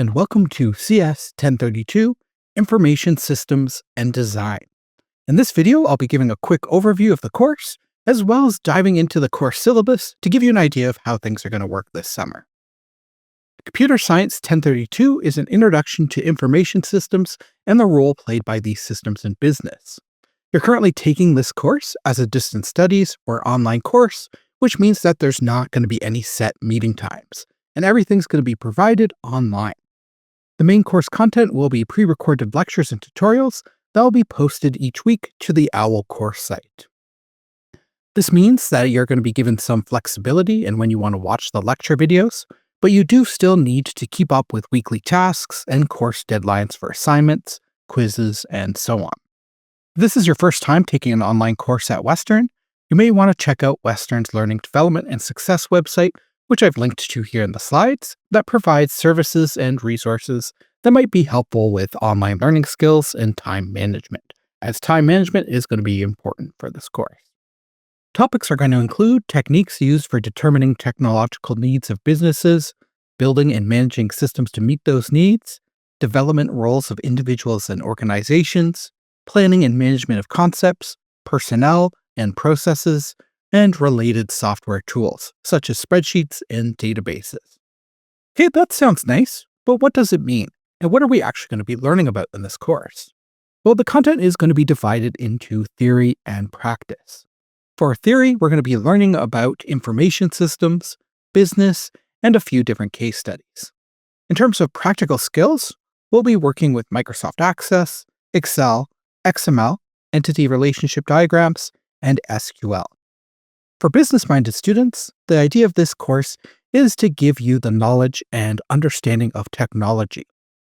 and welcome to CS1032, Information Systems and Design. In this video, I'll be giving a quick overview of the course, as well as diving into the course syllabus to give you an idea of how things are going to work this summer. Computer Science 1032 is an introduction to information systems and the role played by these systems in business. You're currently taking this course as a distance studies or online course, which means that there's not going to be any set meeting times, and everything's going to be provided online. The main course content will be pre-recorded lectures and tutorials that will be posted each week to the OWL course site. This means that you're going to be given some flexibility in when you want to watch the lecture videos, but you do still need to keep up with weekly tasks and course deadlines for assignments, quizzes, and so on. If this is your first time taking an online course at Western, you may want to check out Western's Learning Development and Success website, which I've linked to here in the slides, that provides services and resources that might be helpful with online learning skills and time management, as time management is going to be important for this course. Topics are going to include techniques used for determining technological needs of businesses, building and managing systems to meet those needs, development roles of individuals and organizations, planning and management of concepts, personnel and processes, and related software tools, such as spreadsheets and databases. Okay, that sounds nice, but what does it mean? And what are we actually going to be learning about in this course? Well, the content is going to be divided into theory and practice. For theory, we're going to be learning about information systems, business, and a few different case studies. In terms of practical skills, we'll be working with Microsoft Access, Excel, XML, entity relationship diagrams, and SQL. For business-minded students, the idea of this course is to give you the knowledge and understanding of technology,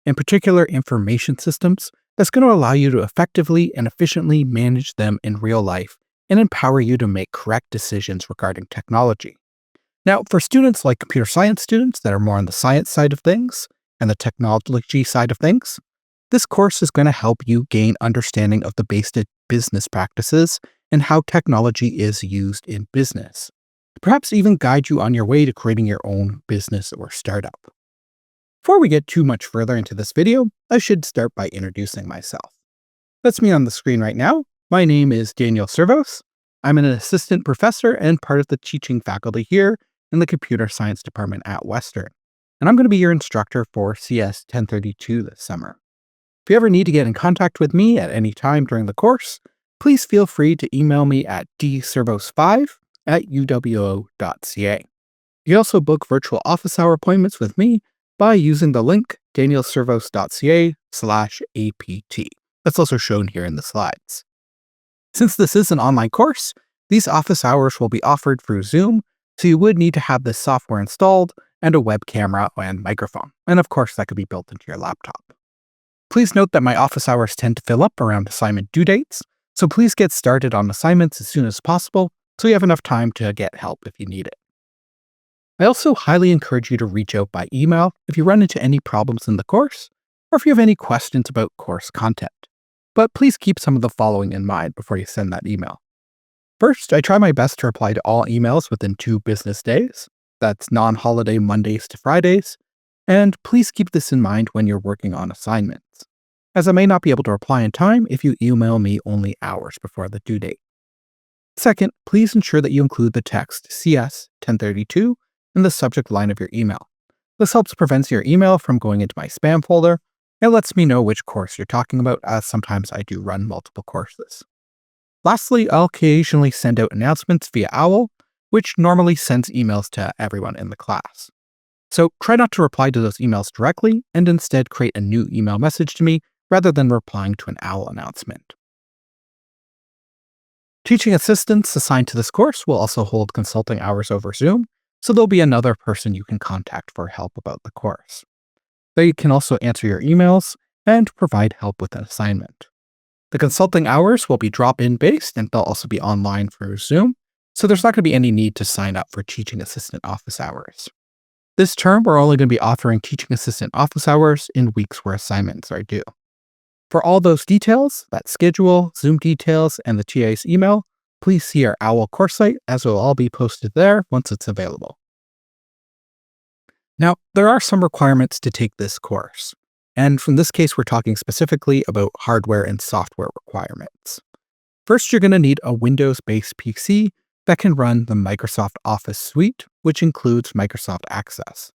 in particular information systems, that's going to allow you to effectively and efficiently manage them in real life and empower you to make correct decisions regarding technology. Now, for students like computer science students that are more on the science side of things and the technology side of things, this course is going to help you gain understanding of the basic business practices and how technology is used in business. Perhaps even guide you on your way to creating your own business or startup. Before we get too much further into this video, I should start by introducing myself. That's me on the screen right now. My name is Daniel Servos. I'm an assistant professor and part of the teaching faculty here in the computer science department at Western. And I'm going to be your instructor for CS 1032 this summer. If you ever need to get in contact with me at any time during the course, please feel free to email me at dservos5@uwo.ca. You can also book virtual office hour appointments with me by using the link danielservos.ca/APT. That's also shown here in the slides. Since this is an online course, these office hours will be offered through Zoom, so you would need to have this software installed and a web camera and microphone. And of course, that could be built into your laptop. Please note that my office hours tend to fill up around assignment due dates, so please get started on assignments as soon as possible so you have enough time to get help if you need it. I also highly encourage you to reach out by email if you run into any problems in the course or if you have any questions about course content. But please keep some of the following in mind before you send that email. First, I try my best to reply to all emails within 2 business days. That's non-holiday Mondays to Fridays. And please keep this in mind when you're working on assignments, as I may not be able to reply in time if you email me only hours before the due date. Second, please ensure that you include the text CS1032 in the subject line of your email. This helps prevent your email from going into my spam folder and lets me know which course you're talking about, as sometimes I do run multiple courses. Lastly, I'll occasionally send out announcements via OWL, which normally sends emails to everyone in the class. So try not to reply to those emails directly and instead create a new email message to me rather than replying to an OWL announcement. Teaching assistants assigned to this course will also hold consulting hours over Zoom, so there'll be another person you can contact for help about the course. They can also answer your emails and provide help with an assignment. The consulting hours will be drop-in based and they'll also be online through Zoom, so there's not going to be any need to sign up for teaching assistant office hours. This term, we're only going to be offering teaching assistant office hours in weeks where assignments are due. For all those details, that schedule, Zoom details, and the TA's email, please see our OWL course site, as it will all be posted there once it's available. Now, there are some requirements to take this course. And from this case, we're talking specifically about hardware and software requirements. First, you're going to need a Windows-based PC that can run the Microsoft Office suite, which includes Microsoft Access.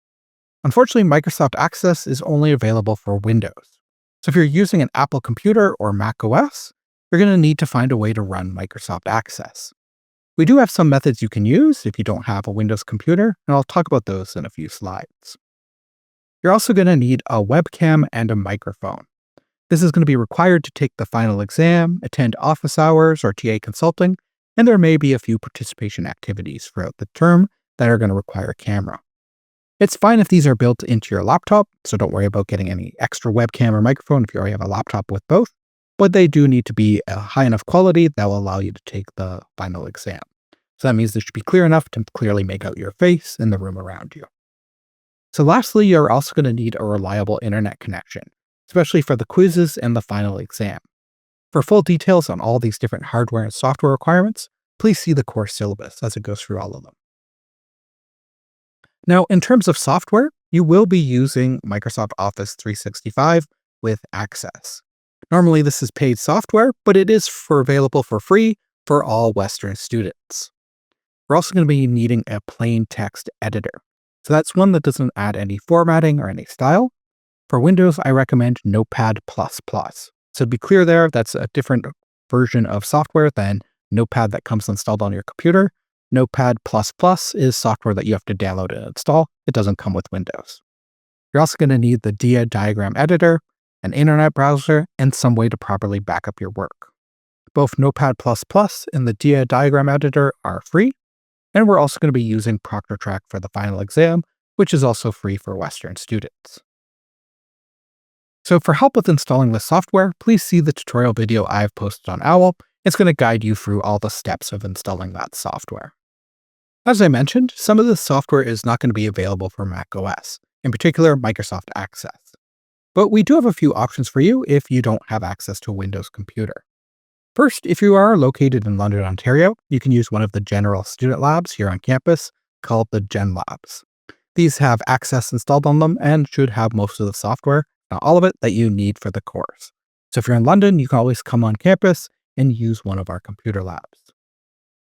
Unfortunately, Microsoft Access is only available for Windows. So if you're using an Apple computer or Mac OS, you're going to need to find a way to run Microsoft Access. We do have some methods you can use if you don't have a Windows computer, and I'll talk about those in a few slides. You're also going to need a webcam and a microphone. This is going to be required to take the final exam, attend office hours or TA consulting, and there may be a few participation activities throughout the term that are going to require a camera. It's fine if these are built into your laptop, so don't worry about getting any extra webcam or microphone if you already have a laptop with both, but they do need to be a high enough quality that will allow you to take the final exam. So that means they should be clear enough to clearly make out your face and the room around you. So lastly, you're also going to need a reliable internet connection, especially for the quizzes and the final exam. For full details on all these different hardware and software requirements, please see the course syllabus as it goes through all of them. Now, in terms of software, you will be using Microsoft Office 365 with Access. Normally, this is paid software, but it is available for free for all Western students. We're also going to be needing a plain text editor. So that's one that doesn't add any formatting or any style. For Windows, I recommend Notepad++. So to be clear there, that's a different version of software than Notepad that comes installed on your computer. Notepad++ is software that you have to download and install. It doesn't come with Windows. You're also going to need the DIA diagram editor, an internet browser, and some way to properly back up your work. Both Notepad++ and the DIA diagram editor are free, and we're also going to be using ProctorTrack for the final exam, which is also free for Western students. So for help with installing this software, please see the tutorial video I've posted on OWL. It's going to guide you through all the steps of installing that software. As I mentioned, some of this software is not going to be available for Mac OS, in particular Microsoft Access. But we do have a few options for you if you don't have access to a Windows computer. First, if you are located in London, Ontario, you can use one of the general student labs here on campus called the Gen Labs. These have Access installed on them and should have most of the software, not all of it, that you need for the course. So if you're in London, you can always come on campus and use one of our computer labs.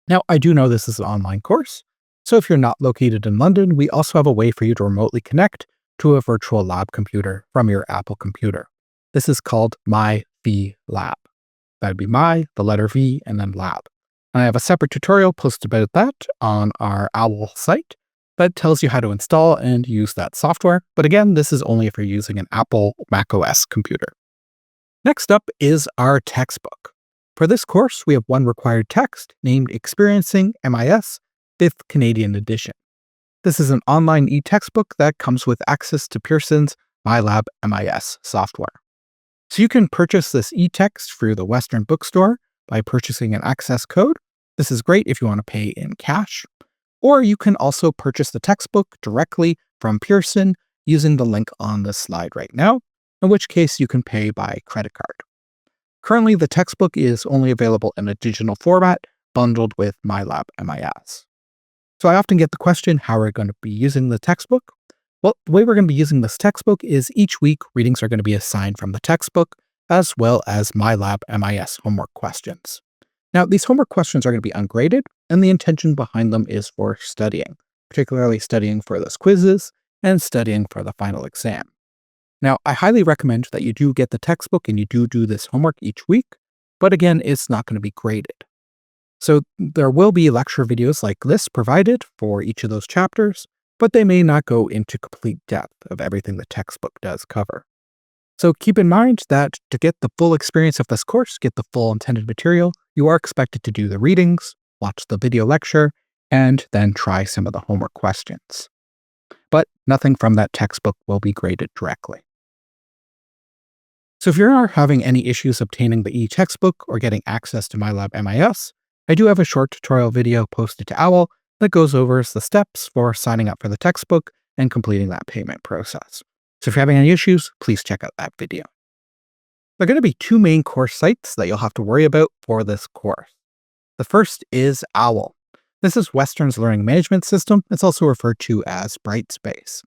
Now, I do know this is an online course, so if you're not located in London, we also have a way for you to remotely connect to a virtual lab computer from your Apple computer. This is called MyLab. That'd be my, the letter V, and then lab. And I have a separate tutorial posted about that on our OWL site that tells you how to install and use that software. But again, this is only if you're using an Apple Mac OS computer. Next up is our textbook. For this course, we have one required text named Experiencing MIS 5th Canadian Edition. This is an online e-textbook that comes with access to Pearson's MyLab MIS software. So you can purchase this e-text through the Western Bookstore by purchasing an access code. This is great if you want to pay in cash. Or you can also purchase the textbook directly from Pearson using the link on this slide right now, in which case you can pay by credit card. Currently, the textbook is only available in a digital format bundled with MyLab MIS. So I often get the question, how are we going to be using the textbook? Well, the way we're going to be using this textbook is each week readings are going to be assigned from the textbook, as well as MyLab MIS homework questions. Now, these homework questions are going to be ungraded, and the intention behind them is for studying, particularly studying for those quizzes and studying for the final exam. Now, I highly recommend that you do get the textbook and you do this homework each week, but again, it's not going to be graded. So there will be lecture videos like this provided for each of those chapters, but they may not go into complete depth of everything the textbook does cover. So keep in mind that to get the full experience of this course, get the full intended material, you are expected to do the readings, watch the video lecture, and then try some of the homework questions. But nothing from that textbook will be graded directly. So if you are having any issues obtaining the e-textbook or getting access to MyLab MIS, I do have a short tutorial video posted to OWL that goes over the steps for signing up for the textbook and completing that payment process. So if you're having any issues, please check out that video. There are going to be two main course sites that you'll have to worry about for this course. The first is OWL. This is Western's learning management system. It's also referred to as Brightspace.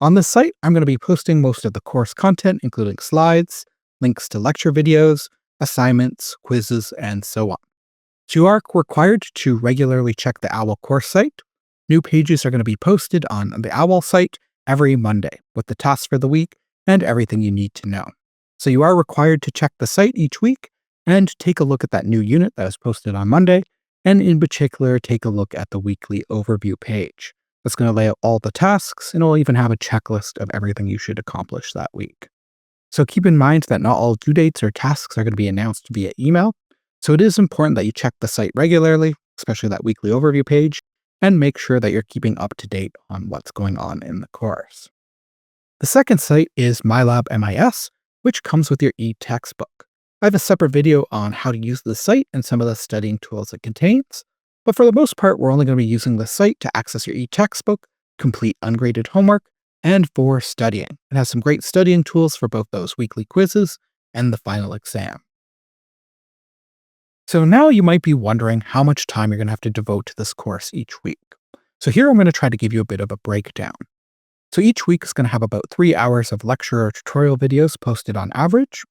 On this site, I'm going to be posting most of the course content, including slides, links to lecture videos, assignments, quizzes, and so on. So you are required to regularly check the OWL course site. New pages are going to be posted on the OWL site every Monday with the tasks for the week and everything you need to know. So you are required to check the site each week and take a look at that new unit that was posted on Monday, and in particular, take a look at the weekly overview page. That's going to lay out all the tasks, and it'll even have a checklist of everything you should accomplish that week. So keep in mind that not all due dates or tasks are going to be announced via email, so it is important that you check the site regularly, especially that weekly overview page, and make sure that you're keeping up to date on what's going on in the course. The second site is MyLab MIS, which comes with your e-textbook. I have a separate video on how to use the site and some of the studying tools it contains, but for the most part, we're only going to be using the site to access your e-textbook, complete ungraded homework, and for studying. It has some great studying tools for both those weekly quizzes and the final exam. So now you might be wondering how much time you're going to have to devote to this course each week. So here I'm going to try to give you a bit of a breakdown. So each week is going to have about 3 hours of lecture or tutorial videos posted on average,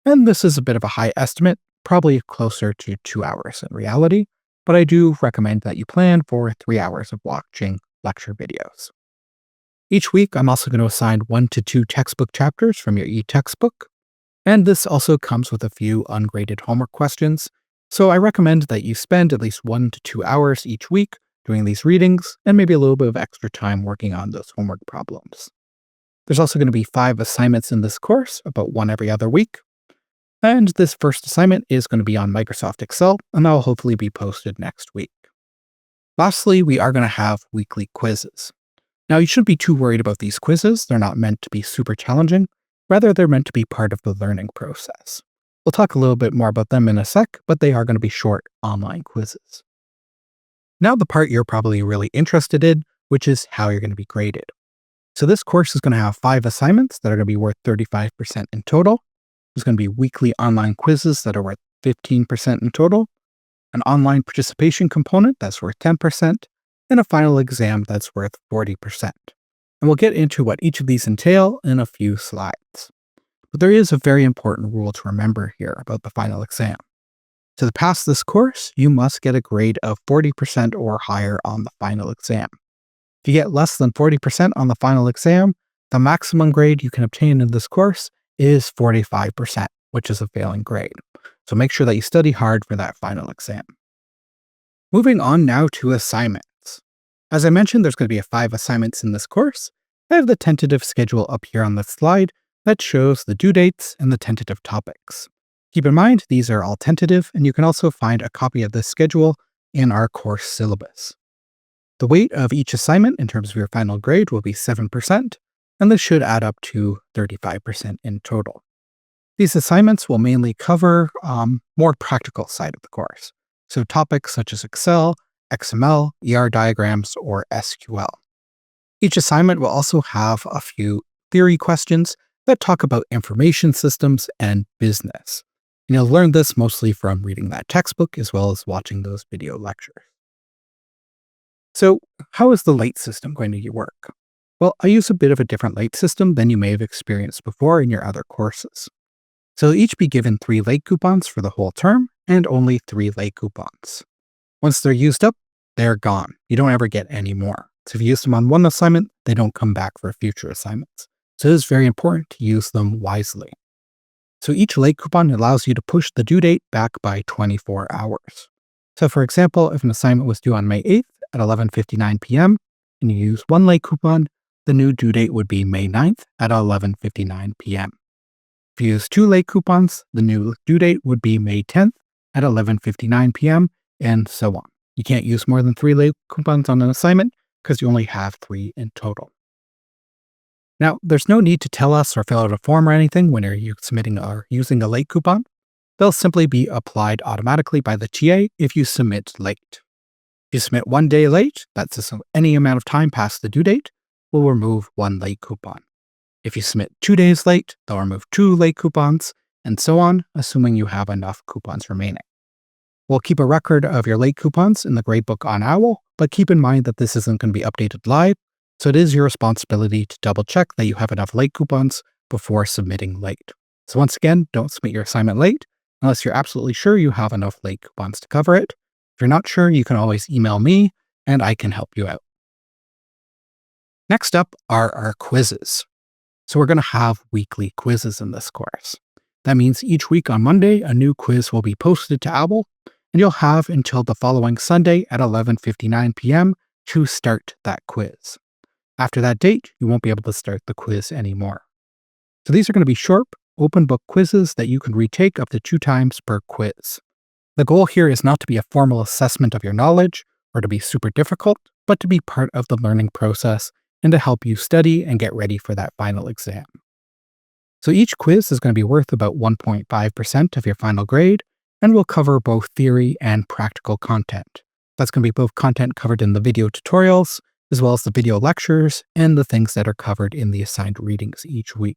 and this is a bit of a high estimate, probably closer to 2 hours in reality, but I do recommend that you plan for 3 hours of watching lecture videos. Each week, I'm also going to assign 1 to 2 textbook chapters from your e-textbook, and this also comes with a few ungraded homework questions, so I recommend that you spend at least 1 to 2 hours each week doing these readings, and maybe a little bit of extra time working on those homework problems. There's also going to be 5 assignments in this course, about 1 every other week, and this first assignment is going to be on Microsoft Excel, and that will hopefully be posted next week. Lastly, we are going to have weekly quizzes. Now, you shouldn't be too worried about these quizzes. They're not meant to be super challenging. Rather, they're meant to be part of the learning process. We'll talk a little bit more about them in a sec, but they are going to be short online quizzes. Now, the part you're probably really interested in, which is how you're going to be graded. So this course is going to have 5 assignments that are going to be worth 35% in total. There's going to be weekly online quizzes that are worth 15% in total, an online participation component that's worth 10%, and a final exam that's worth 40%. And we'll get into what each of these entail in a few slides. But there is a very important rule to remember here about the final exam. To pass this course, you must get a grade of 40% or higher on the final exam. If you get less than 40% on the final exam, the maximum grade you can obtain in this course is 45%, which is a failing grade. So make sure that you study hard for that final exam. Moving on now to assignments. As I mentioned, there's going to be 5 assignments in this course. I have the tentative schedule up here on the slide that shows the due dates and the tentative topics. Keep in mind, these are all tentative, and you can also find a copy of this schedule in our course syllabus. The weight of each assignment in terms of your final grade will be 7%, and this should add up to 35% in total. These assignments will mainly cover more practical side of the course, so topics such as Excel, XML, ER diagrams, or SQL. Each assignment will also have a few theory questions that talk about information systems and business. And you'll learn this mostly from reading that textbook as well as watching those video lectures. So how is the late system going to work? Well, I use a bit of a different late system than you may have experienced before in your other courses. So you'll each be given 3 late coupons for the whole term and only 3 late coupons. Once they're used up, they're gone. You don't ever get any more. So if you use them on one assignment, they don't come back for future assignments. So it is very important to use them wisely. So each late coupon allows you to push the due date back by 24 hours. So for example, if an assignment was due on May 8th at 11:59 p.m. and you use 1 late coupon, the new due date would be May 9th at 11:59 p.m. If you use 2 late coupons, the new due date would be May 10th at 11:59 p.m. and so on. You can't use more than 3 late coupons on an assignment because you only have 3 in total. Now, there's no need to tell us or fill out a form or anything when you're submitting or using a late coupon. They'll simply be applied automatically by the TA if you submit late. If you submit 1 day late, that's just any amount of time past the due date, we'll remove 1 late coupon. If you submit 2 days late, they'll remove 2 late coupons, and so on, assuming you have enough coupons remaining. We'll keep a record of your late coupons in the gradebook on OWL, but keep in mind that this isn't going to be updated live, So it is your responsibility to double check that you have enough late coupons before submitting late. So once again, don't submit your assignment late unless you're absolutely sure you have enough late coupons to cover it. If you're not sure, you can always email me and I can help you out. Next up are our quizzes. So we're going to have weekly quizzes in this course. That means each week on Monday, a new quiz will be posted to Owl, and you'll have until the following Sunday at 11:59 p.m. to start that quiz. After that date, you won't be able to start the quiz anymore. So these are going to be short, open book quizzes that you can retake up to 2 times per quiz. The goal here is not to be a formal assessment of your knowledge or to be super difficult, but to be part of the learning process and to help you study and get ready for that final exam. So each quiz is going to be worth about 1.5% of your final grade and will cover both theory and practical content. That's going to be both content covered in the video tutorials, as well as the video lectures and the things that are covered in the assigned readings each week.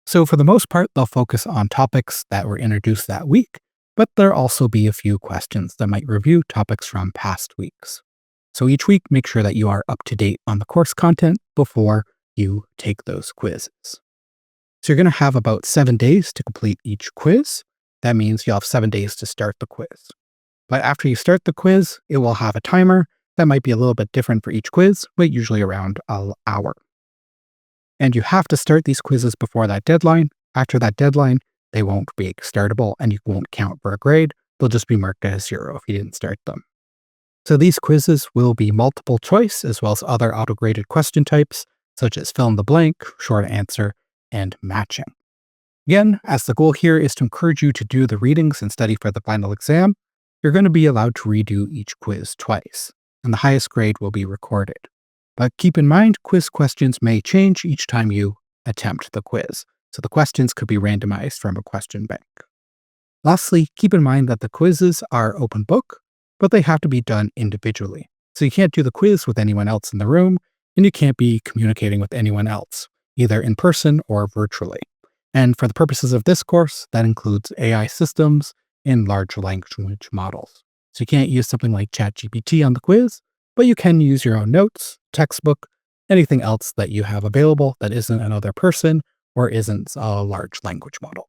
So for the most part, they'll focus on topics that were introduced that week, but there'll also be a few questions that might review topics from past weeks. So each week, make sure that you are up to date on the course content before you take those quizzes. So you're going to have about 7 days to complete each quiz. That means you'll have 7 days to start the quiz. But after you start the quiz, it will have a timer that might be a little bit different for each quiz, but usually around an hour. And you have to start these quizzes before that deadline. After that deadline, they won't be startable and you won't count for a grade. They'll just be marked as 0 if you didn't start them. So these quizzes will be multiple choice as well as other auto-graded question types, such as fill in the blank, short answer, and matching. Again, as the goal here is to encourage you to do the readings and study for the final exam, you're going to be allowed to redo each quiz twice, and the highest grade will be recorded. But keep in mind, quiz questions may change each time you attempt the quiz, so the questions could be randomized from a question bank. Lastly, keep in mind that the quizzes are open book, but they have to be done individually. So you can't do the quiz with anyone else in the room, and you can't be communicating with anyone else, either in person or virtually. And for the purposes of this course, that includes AI systems and large language models. So you can't use something like ChatGPT on the quiz, but you can use your own notes, textbook, anything else that you have available that isn't another person or isn't a large language model.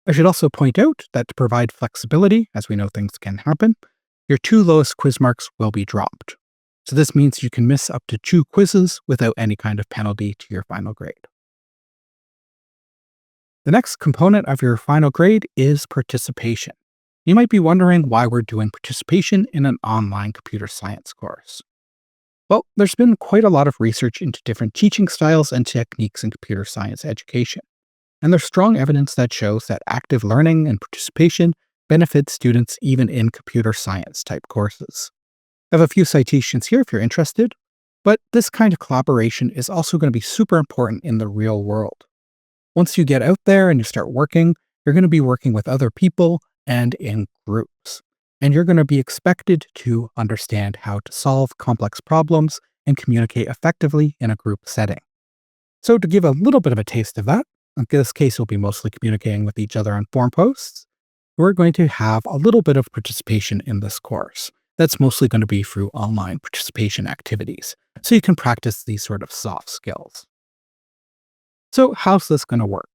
I should also point out that to provide flexibility, as we know things can happen, your 2 lowest quiz marks will be dropped. So this means you can miss up to 2 quizzes without any kind of penalty to your final grade. The next component of your final grade is participation. You might be wondering why we're doing participation in an online computer science course. Well, there's been quite a lot of research into different teaching styles and techniques in computer science education. And there's strong evidence that shows that active learning and participation benefits students even in computer science type courses. I have a few citations here if you're interested, but this kind of collaboration is also going to be super important in the real world. Once you get out there and you start working, you're going to be working with other people and in groups. And you're going to be expected to understand how to solve complex problems and communicate effectively in a group setting. So to give a little bit of a taste of that, in this case, we'll be mostly communicating with each other on forum posts. We're going to have a little bit of participation in this course. That's mostly going to be through online participation activities, so you can practice these sort of soft skills. So how's this going to work?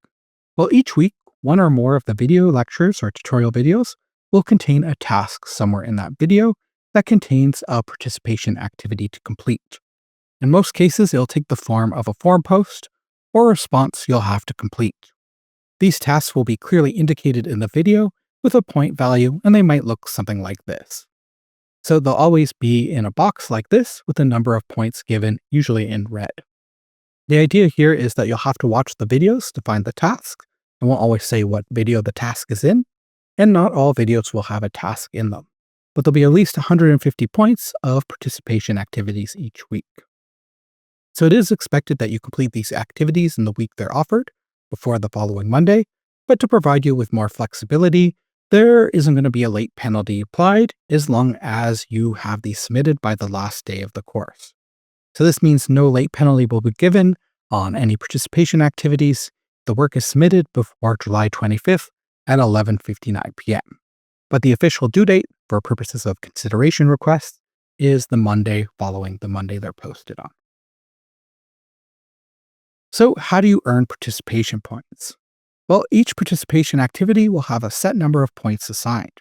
Well, each week, one or more of the video lectures or tutorial videos will contain a task somewhere in that video that contains a participation activity to complete. In most cases, it'll take the form of a forum post or a response you'll have to complete. These tasks will be clearly indicated in the video with a point value, and they might look something like this. So they'll always be in a box like this with a number of points given, usually in red. The idea here is that you'll have to watch the videos to find the task. It won't always say what video the task is in, and not all videos will have a task in them, but there'll be at least 150 points of participation activities each week. So it is expected that you complete these activities in the week they're offered, before the following Monday, but to provide you with more flexibility, there isn't going to be a late penalty applied as long as you have these submitted by the last day of the course. So this means no late penalty will be given on any participation activities. The work is submitted before July 25th at 11:59 p.m. But the official due date for purposes of consideration requests is the Monday following the Monday they're posted on. So how do you earn participation points? Well, each participation activity will have a set number of points assigned.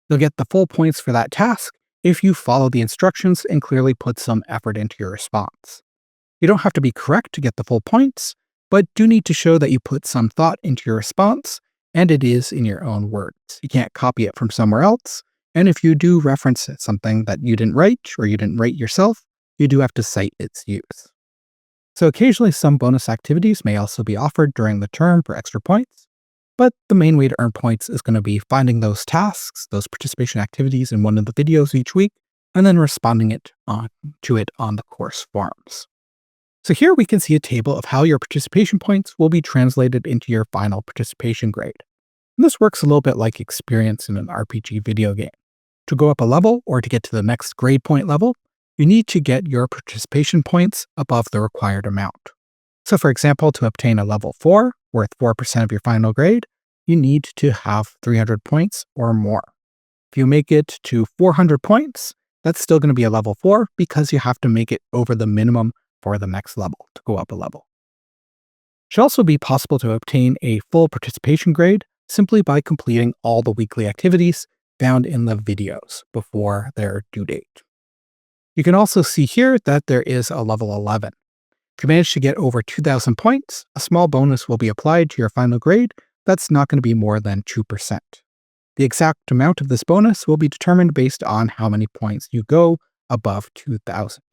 You'll get the full points for that task if you follow the instructions and clearly put some effort into your response. You don't have to be correct to get the full points, but do need to show that you put some thought into your response and it is in your own words. You can't copy it from somewhere else, and if you do reference something that you didn't write or you didn't write yourself, you do have to cite its use. So occasionally some bonus activities may also be offered during the term for extra points, but the main way to earn points is going to be finding those tasks, those participation activities in one of the videos each week, and then responding to it on the course forums. So here we can see a table of how your participation points will be translated into your final participation grade. And this works a little bit like experience in an RPG video game. To go up a level or to get to the next grade point level, you need to get your participation points above the required amount. So for example, to obtain a level 4, worth 4% of your final grade, you need to have 300 points or more. If you make it to 400 points, that's still going to be a level 4 because you have to make it over the minimum for the next level to go up a level. It should also be possible to obtain a full participation grade simply by completing all the weekly activities found in the videos before their due date. You can also see here that there is a level 11. If you manage to get over 2,000 points, a small bonus will be applied to your final grade that's not going to be more than 2%. The exact amount of this bonus will be determined based on how many points you go above 2,000.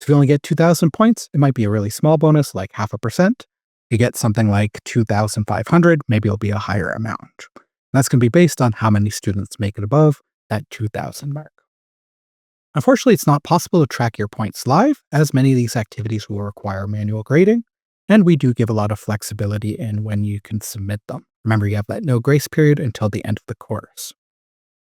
If you only get 2,000 points, it might be a really small bonus, like 0.5%. If you get something like 2,500, maybe it'll be a higher amount. That's going to be based on how many students make it above that 2,000 mark. Unfortunately, it's not possible to track your points live, as many of these activities will require manual grading, and we do give a lot of flexibility in when you can submit them. Remember, you have that no grace period until the end of the course.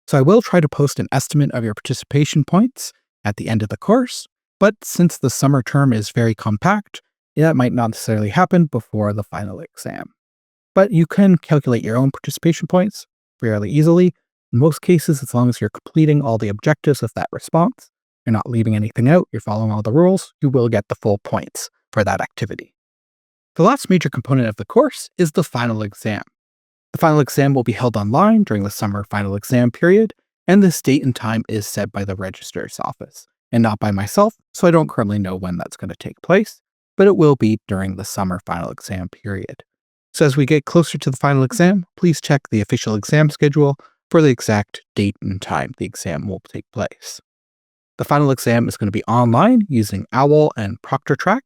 So I will try to post an estimate of your participation points at the end of the course, but since the summer term is very compact, that might not necessarily happen before the final exam. But you can calculate your own participation points fairly easily. In most cases, as long as you're completing all the objectives of that response, you're not leaving anything out, you're following all the rules, you will get the full points for that activity. The last major component of the course is the final exam. The final exam will be held online during the summer final exam period, and this date and time is set by the registrar's office, and not by myself, so I don't currently know when that's going to take place, but it will be during the summer final exam period. So as we get closer to the final exam, please check the official exam schedule for the exact date and time the exam will take place. The final exam is going to be online using OWL and ProctorTrack,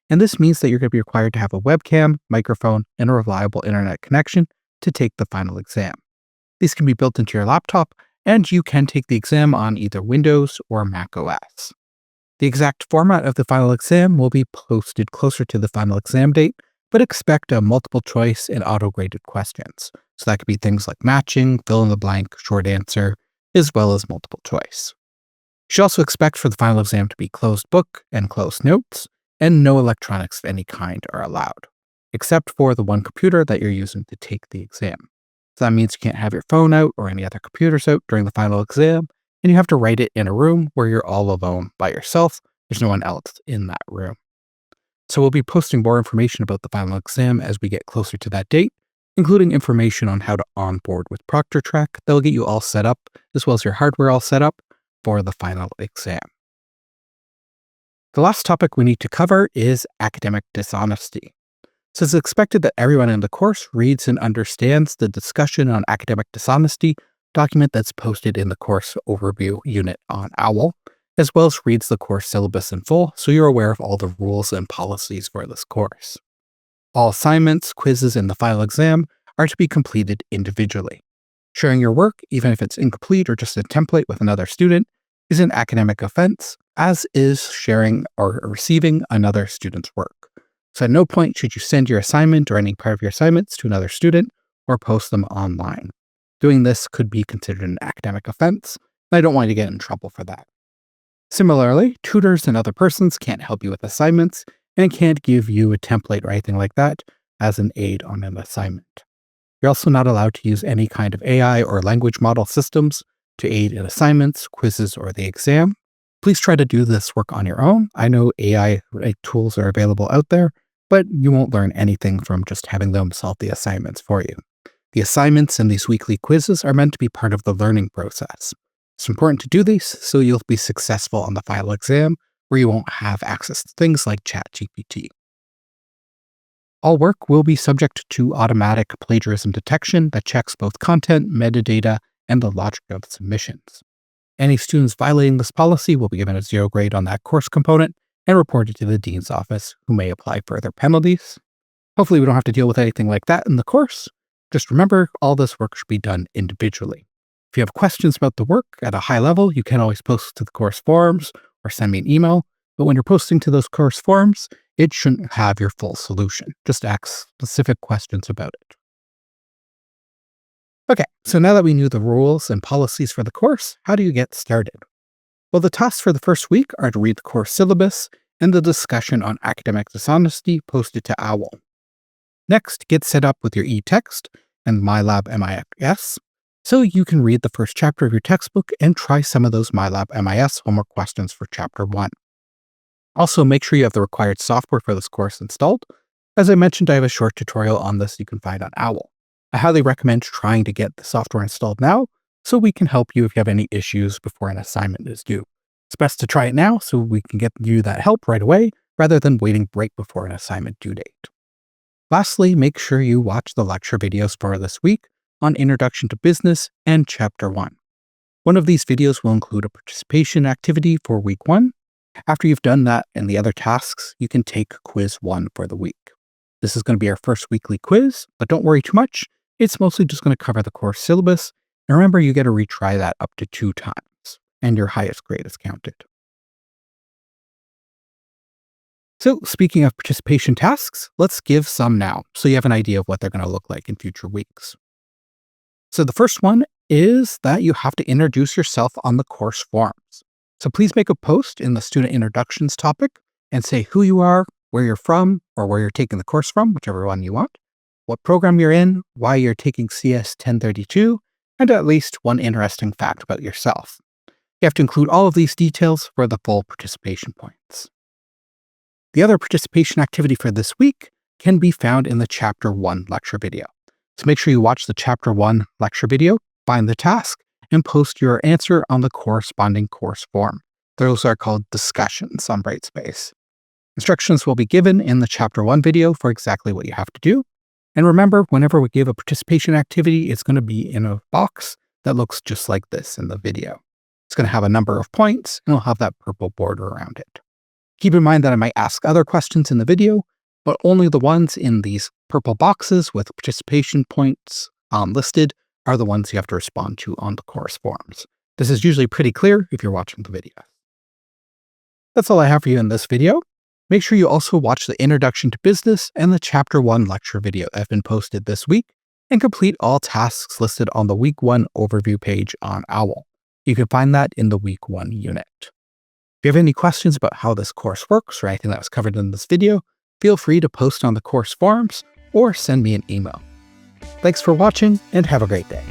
and this means that you're going to be required to have a webcam, microphone, and a reliable internet connection to take the final exam. These can be built into your laptop, and you can take the exam on either Windows or Mac OS. The exact format of the final exam will be posted closer to the final exam date, but expect a multiple choice and auto-graded questions. So that could be things like matching, fill in the blank, short answer, as well as multiple choice. You should also expect for the final exam to be closed book and closed notes, and no electronics of any kind are allowed, except for the one computer that you're using to take the exam. So that means you can't have your phone out or any other computers out during the final exam, and you have to write it in a room where you're all alone by yourself. There's no one else in that room. So we'll be posting more information about the final exam as we get closer to that date, including information on how to onboard with ProctorTrack that'll get you all set up, as well as your hardware all set up for the final exam. The last topic we need to cover is academic dishonesty. So it's expected that everyone in the course reads and understands the discussion on academic dishonesty document that's posted in the course overview unit on OWL, as well as reads the course syllabus in full, so you're aware of all the rules and policies for this course. All assignments, quizzes, and the final exam are to be completed individually. Sharing your work, even if it's incomplete or just a template with another student, is an academic offense, as is sharing or receiving another student's work. So at no point should you send your assignment or any part of your assignments to another student or post them online. Doing this could be considered an academic offense, and I don't want you to get in trouble for that. Similarly, tutors and other persons can't help you with assignments and can't give you a template or anything like that as an aid on an assignment. You're also not allowed to use any kind of AI or language model systems to aid in assignments, quizzes, or the exam. Please try to do this work on your own. I know AI tools are available out there, but you won't learn anything from just having them solve the assignments for you. The assignments and these weekly quizzes are meant to be part of the learning process. It's important to do these so you'll be successful on the final exam, where you won't have access to things like ChatGPT. All work will be subject to automatic plagiarism detection that checks both content, metadata, and the logic of submissions. Any students violating this policy will be given a 0 grade on that course component and reported to the dean's office, who may apply further penalties. Hopefully we don't have to deal with anything like that in the course. Just remember, all this work should be done individually. If you have questions about the work at a high level, you can always post to the course forums or send me an email. But when you're posting to those course forums, it shouldn't have your full solution. Just ask specific questions about it. Okay, so now that we knew the rules and policies for the course, how do you get started? Well, the tasks for the first week are to read the course syllabus and the discussion on academic dishonesty posted to OWL. Next, get set up with your e-text and MyLab MIS, so you can read the first chapter of your textbook and try some of those MyLab MIS homework questions for Chapter 1. Also, make sure you have the required software for this course installed. As I mentioned, I have a short tutorial on this you can find on OWL. I highly recommend trying to get the software installed now, so we can help you if you have any issues before an assignment is due. It's best to try it now so we can get you that help right away, rather than waiting right before an assignment due date. Lastly, make sure you watch the lecture videos for this week on Introduction to Business and Chapter 1. One of these videos will include a participation activity for week 1. After you've done that and the other tasks, you can take quiz 1 for the week. This is going to be our first weekly quiz, but don't worry too much. It's mostly just going to cover the course syllabus. And remember, you get to retry that up to 2 times, and your highest grade is counted. So speaking of participation tasks, let's give some now so you have an idea of what they're going to look like in future weeks. So the first one is that you have to introduce yourself on the course forums. So please make a post in the student introductions topic and say who you are, where you're from, or where you're taking the course from, whichever one you want, what program you're in, why you're taking CS1032, and at least one interesting fact about yourself. You have to include all of these details for the full participation points. The other participation activity for this week can be found in the Chapter 1 lecture video. So make sure you watch the Chapter 1 lecture video, find the task, and post your answer on the corresponding course forum. Those are called discussions on Brightspace. Instructions will be given in the Chapter 1 video for exactly what you have to do. And remember, whenever we give a participation activity, it's going to be in a box that looks just like this in the video. It's going to have a number of points, and it'll have that purple border around it. Keep in mind that I might ask other questions in the video, but only the ones in these purple boxes with participation points listed are the ones you have to respond to on the course forums. This is usually pretty clear if you're watching the video. That's all I have for you in this video. Make sure you also watch the Introduction to Business and the Chapter 1 lecture video that have been posted this week, and complete all tasks listed on the Week 1 overview page on OWL. You can find that in the Week 1 unit. If you have any questions about how this course works or anything that was covered in this video, feel free to post on the course forums or send me an email. Thanks for watching, and have a great day.